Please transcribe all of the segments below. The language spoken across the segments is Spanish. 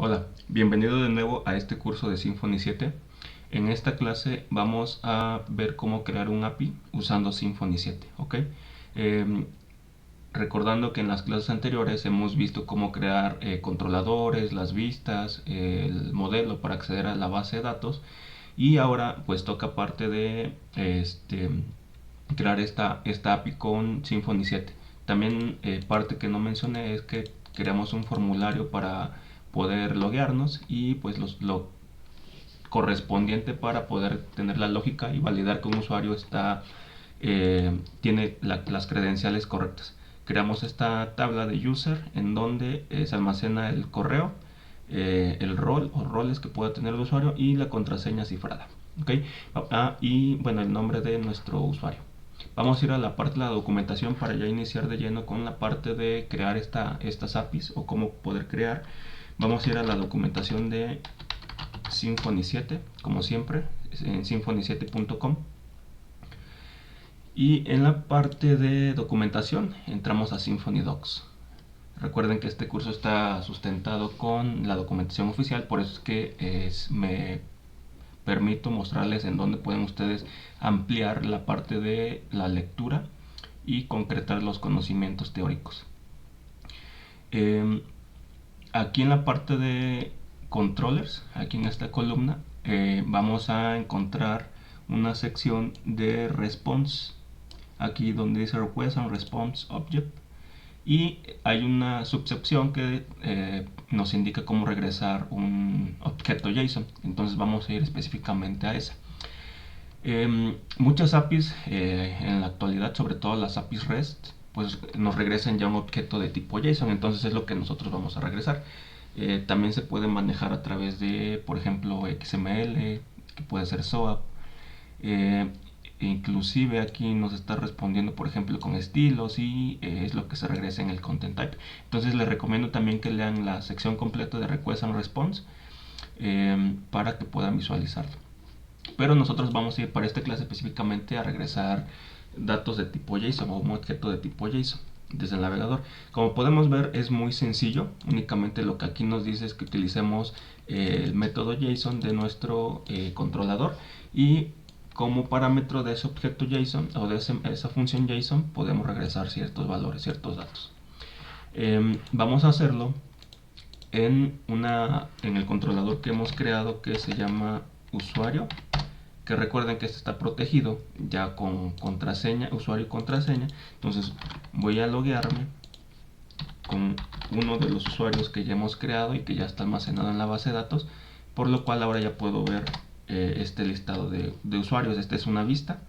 Hola, bienvenido de nuevo a este curso de Symfony 7. En esta clase vamos a ver cómo crear un API usando Symfony 7, ¿ok? Recordando que en las clases anteriores hemos visto cómo crear controladores, las vistas, el modelo para acceder a la base de datos, y ahora pues toca parte de crear esta API con Symfony 7. También parte que no mencioné es que creamos un formulario para poder loguearnos y pues lo correspondiente para poder tener la lógica y validar que un usuario tiene las credenciales correctas. Creamos esta tabla de user en donde se almacena el correo, el rol o roles que pueda tener el usuario y la contraseña cifrada, ¿okay? Y bueno, el nombre de nuestro usuario. Vamos a ir a la parte de la documentación para ya iniciar de lleno con la parte de crear estas APIs o cómo poder crear. Vamos a ir a la documentación de Symfony 7, como siempre, en symfony7.com. Y en la parte de documentación entramos a Symfony Docs. Recuerden que este curso está sustentado con la documentación oficial, por eso es que me permito mostrarles en dónde pueden ustedes ampliar la parte de la lectura y concretar los conocimientos teóricos. Aquí en la parte de controllers, aquí en esta columna, vamos a encontrar una sección de response, aquí donde dice request and response object, y hay una subsección que nos indica cómo regresar un objeto JSON. Entonces vamos a ir específicamente a esa. Muchas APIs en la actualidad, sobre todo las APIs REST, pues nos regresan ya un objeto de tipo JSON, entonces es lo que nosotros vamos a regresar. También se puede manejar a través de, por ejemplo, XML, que puede ser SOAP. Inclusive aquí nos está respondiendo, por ejemplo, con estilos, y es lo que se regresa en el content type. Entonces les recomiendo también que lean la sección completa de request and response para que puedan visualizarlo. Pero nosotros vamos a ir para esta clase específicamente a regresar datos de tipo JSON o un objeto de tipo JSON desde el navegador. Como podemos ver, es muy sencillo. Únicamente lo que aquí nos dice es que utilicemos el método JSON de nuestro controlador, y como parámetro de ese objeto JSON o de esa función JSON podemos regresar ciertos valores, ciertos datos. Vamos a hacerlo en el controlador que hemos creado, que se llama usuario, que recuerden que este está protegido ya con contraseña, usuario y contraseña. Entonces voy a loguearme con uno de los usuarios que ya hemos creado y que ya está almacenado en la base de datos, por lo cual ahora ya puedo ver este listado de usuarios. Esta es una vista.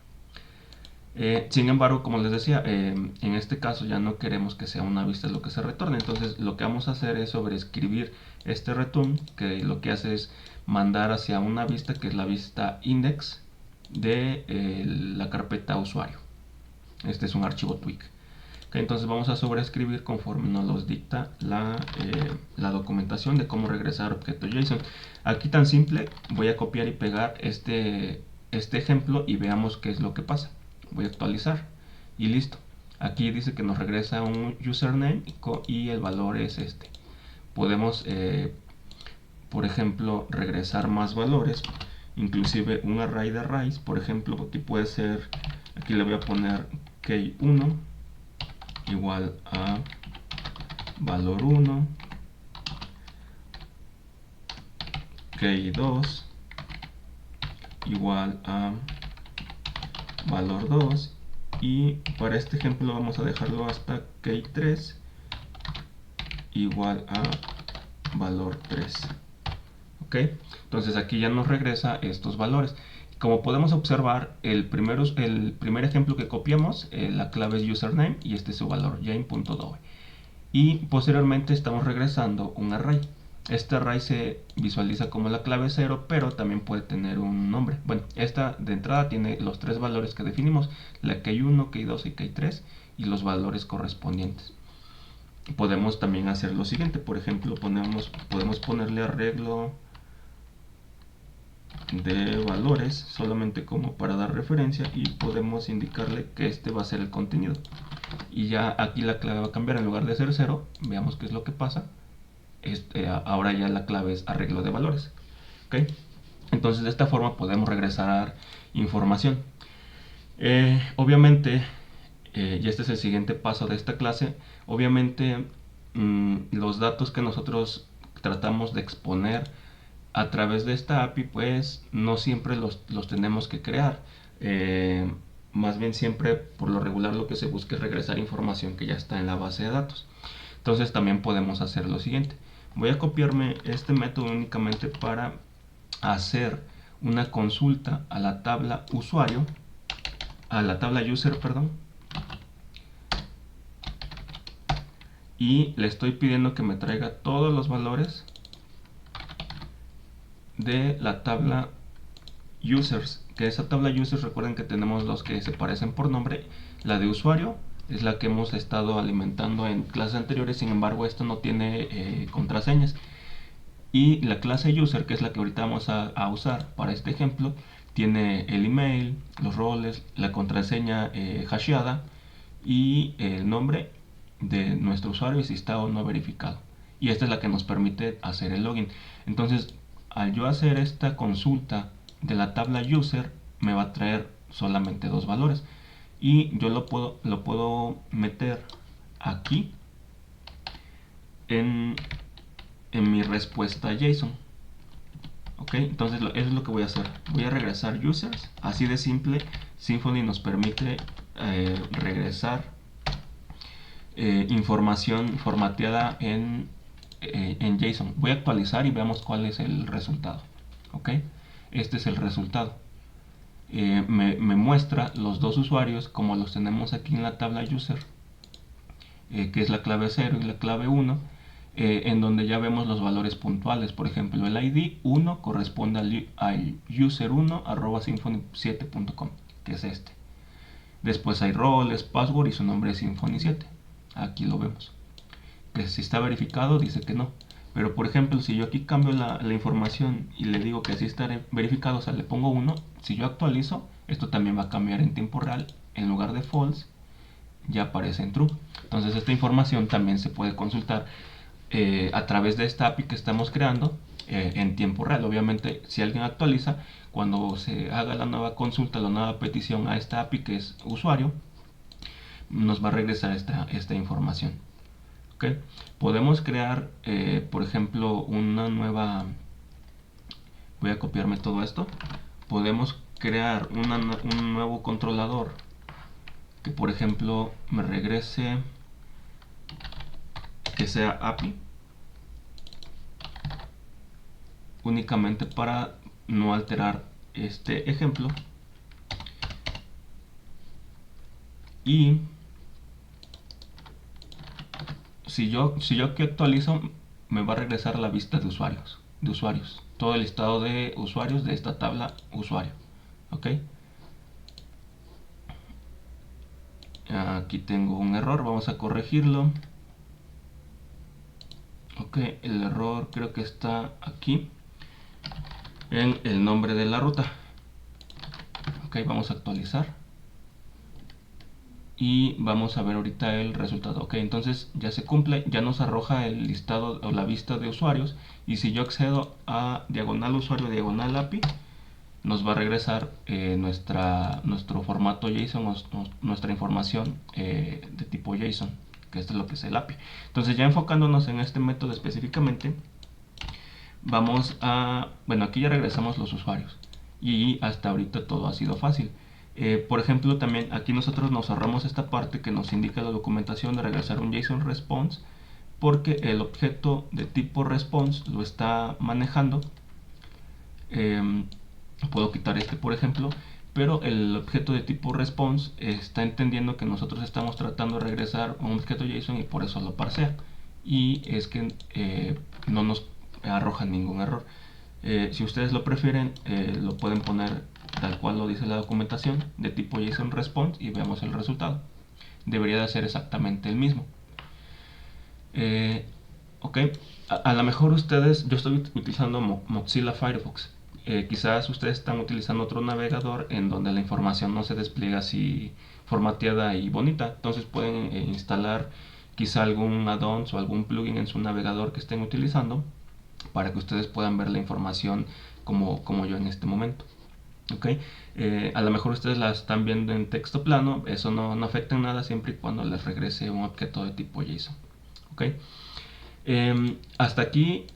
Sin embargo, como les decía, en este caso ya no queremos que sea una vista lo que se retorne. Entonces lo que vamos a hacer es sobreescribir este return, que lo que hace es mandar hacia una vista que es la vista index de la carpeta usuario. Este es un archivo tweak. Okay, entonces vamos a sobreescribir conforme nos los dicta la documentación de cómo regresar objeto JSON. Aquí tan simple, voy a copiar y pegar este ejemplo y veamos qué es lo que pasa. Voy a actualizar y listo. Aquí dice que nos regresa un username y el valor es este. Podemos, por ejemplo, regresar más valores, inclusive un array de arrays. Por ejemplo, aquí puede ser, aquí le voy a poner key1 igual a valor 1, key2 igual a valor 2, y para este ejemplo vamos a dejarlo hasta key3 igual a valor 3. ok, entonces aquí ya nos regresa estos valores. Como podemos observar, el primer ejemplo que copiamos, la clave es username y este es su valor, jane.dove, y posteriormente estamos regresando un array. Este array se visualiza como la clave 0, pero también puede tener un nombre. Bueno, esta de entrada tiene los tres valores que definimos, la key1, key2 y key3, y los valores correspondientes. Podemos también hacer lo siguiente, por ejemplo, podemos ponerle arreglo de valores solamente como para dar referencia, y podemos indicarle que este va a ser el contenido, y ya aquí la clave va a cambiar. En lugar de ser 0, veamos qué es lo que pasa. ahora ya la clave es arreglo de valores. ¿Okay? Entonces de esta forma podemos regresar información. Obviamente, y este es el siguiente paso de esta clase, obviamente los datos que nosotros tratamos de exponer a través de esta API, pues no siempre los tenemos que crear. Más bien siempre, por lo regular, lo que se busca es regresar información que ya está en la base de datos. Entonces también podemos hacer lo siguiente. Voy a copiarme este método únicamente para hacer una consulta a la tabla usuario, a la tabla user, perdón, y le estoy pidiendo que me traiga todos los valores de la tabla users, que esa tabla users, recuerden que tenemos los que se parecen por nombre. La de usuario es la que hemos estado alimentando en clases anteriores, sin embargo esto no tiene contraseñas. Y la clase user, que es la que ahorita vamos a usar para este ejemplo, tiene el email, los roles, la contraseña hasheada y el nombre de nuestro usuario y si está o no verificado. Y esta es la que nos permite hacer el login. Entonces, al yo hacer esta consulta de la tabla user, me va a traer solamente dos valores. Y yo lo puedo meter aquí en mi respuesta JSON. Ok, entonces eso es lo que voy a hacer. Voy a regresar users, así de simple. Symfony nos permite regresar información formateada en JSON. Voy a actualizar y veamos cuál es el resultado. Ok, este es el resultado. Me muestra los dos usuarios como los tenemos aquí en la tabla user, que es la clave 0 y la clave 1, en donde ya vemos los valores puntuales. Por ejemplo, el ID 1 corresponde al user1 @symfony7.com, que es este. Después hay roles, password y su nombre es Symfony 7. Aquí lo vemos. Que si está verificado dice que no. Pero por ejemplo, si yo aquí cambio la información y le digo que sí está verificado, o sea, le pongo 1, si yo actualizo, esto también va a cambiar en tiempo real. En lugar de false, ya aparece en true. Entonces esta información también se puede consultar a través de esta API que estamos creando en tiempo real. Obviamente, si alguien actualiza, cuando se haga la nueva consulta, la nueva petición a esta API que es usuario, nos va a regresar esta información. ¿Okay? Podemos crear, por ejemplo, una nueva... Voy a copiarme todo esto. Podemos crear un nuevo controlador que, por ejemplo, me regrese, que sea API, únicamente para no alterar este ejemplo. Y si yo aquí actualizo, me va a regresar la vista de usuarios, todo el listado de usuarios de esta tabla usuario. Ok, aquí tengo un error, vamos a corregirlo. Ok, el error creo que está aquí en el nombre de la ruta. Ok, vamos a actualizar y vamos a ver ahorita el resultado. Ok, entonces ya se cumple, ya nos arroja el listado o la vista de usuarios. Y si yo accedo a diagonal usuario, diagonal API, nos va a regresar nuestro formato JSON o nuestra información de tipo JSON, que esto es lo que es el API. Entonces, ya enfocándonos en este método específicamente, vamos a... Bueno, aquí ya regresamos los usuarios y hasta ahorita todo ha sido fácil. Por ejemplo, también aquí nosotros nos ahorramos esta parte que nos indica la documentación de regresar un JSON response, porque el objeto de tipo response lo está manejando. Puedo quitar este, por ejemplo, pero el objeto de tipo response está entendiendo que nosotros estamos tratando de regresar a un objeto JSON y por eso lo parsea. Y es que no nos arroja ningún error. Si ustedes lo prefieren, lo pueden poner tal cual lo dice la documentación, de tipo JSON response, y vemos el resultado. Debería de ser exactamente el mismo. Ok, a lo mejor ustedes, yo estoy utilizando Mozilla Firefox. Quizás ustedes están utilizando otro navegador en donde la información no se despliega así formateada y bonita. Entonces pueden instalar quizá algún add-on o algún plugin en su navegador que estén utilizando para que ustedes puedan ver la información como yo en este momento. ¿Okay? A lo mejor ustedes la están viendo en texto plano, eso no afecta en nada siempre y cuando les regrese un objeto de tipo JSON. ¿Okay? Hasta aquí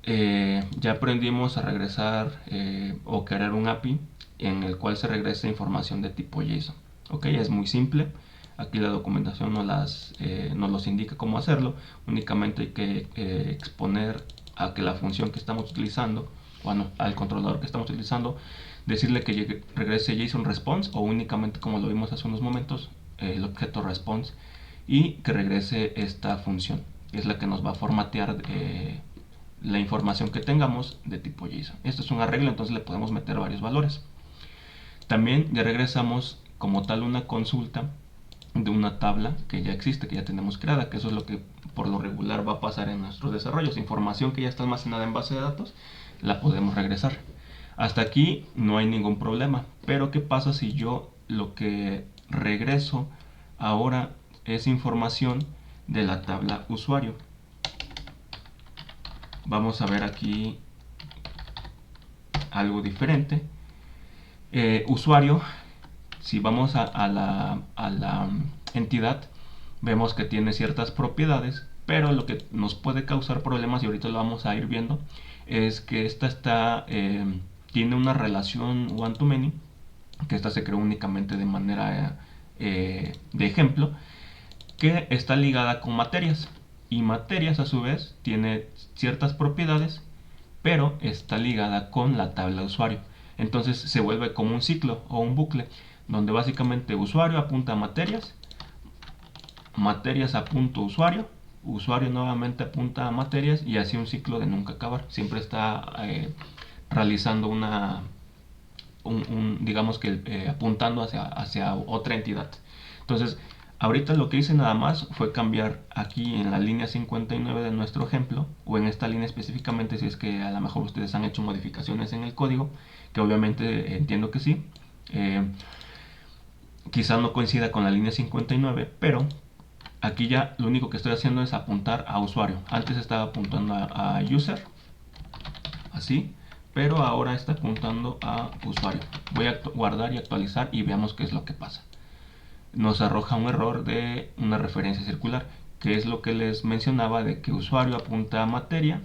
ya aprendimos a regresar o crear un API en el cual se regrese información de tipo JSON. ¿Okay? Es muy simple. Aquí la documentación nos los indica cómo hacerlo. Únicamente hay que exponer a que la función que estamos utilizando, bueno, al controlador que estamos utilizando, decirle que regrese JSON response o únicamente, como lo vimos hace unos momentos, el objeto response, y que regrese esta función, que es la que nos va a formatear la información que tengamos de tipo JSON. Esto es un arreglo, entonces le podemos meter varios valores. También ya regresamos como tal una consulta de una tabla que ya existe, que ya tenemos creada, que eso es lo que por lo regular va a pasar en nuestros desarrollos. Información que ya está almacenada en base de datos, la podemos regresar. Hasta aquí no hay ningún problema, pero ¿qué pasa si yo lo que regreso ahora es información de la tabla usuario? Vamos a ver aquí algo diferente. Usuario, si vamos a la entidad, vemos que tiene ciertas propiedades, pero lo que nos puede causar problemas, y ahorita lo vamos a ir viendo, es que esta tiene una relación one-to-many, que esta se creó únicamente de manera de ejemplo, que está ligada con materias, y materias a su vez tiene ciertas propiedades, pero está ligada con la tabla usuario. Entonces se vuelve como un ciclo o un bucle, donde básicamente usuario apunta a materias, materias apunta a usuario, usuario nuevamente apunta a materias, y así un ciclo de nunca acabar. Siempre está realizando digamos que apuntando hacia otra entidad. Entonces, ahorita lo que hice nada más fue cambiar aquí en la línea 59 de nuestro ejemplo, o en esta línea específicamente, si es que a lo mejor ustedes han hecho modificaciones en el código, que obviamente entiendo que sí. Quizá no coincida con la línea 59, pero aquí ya lo único que estoy haciendo es apuntar a usuario. Antes estaba apuntando a user, así, pero ahora está apuntando a usuario. Voy a guardar y actualizar y veamos qué es lo que pasa. Nos arroja un error de una referencia circular, que es lo que les mencionaba, de que usuario apunta a materia,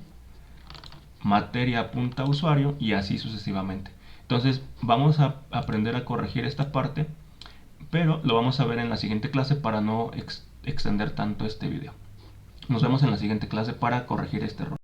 materia apunta a usuario, y así sucesivamente. Entonces vamos a aprender a corregir esta parte, pero lo vamos a ver en la siguiente clase para no extender tanto este video. Nos vemos en la siguiente clase para corregir este error.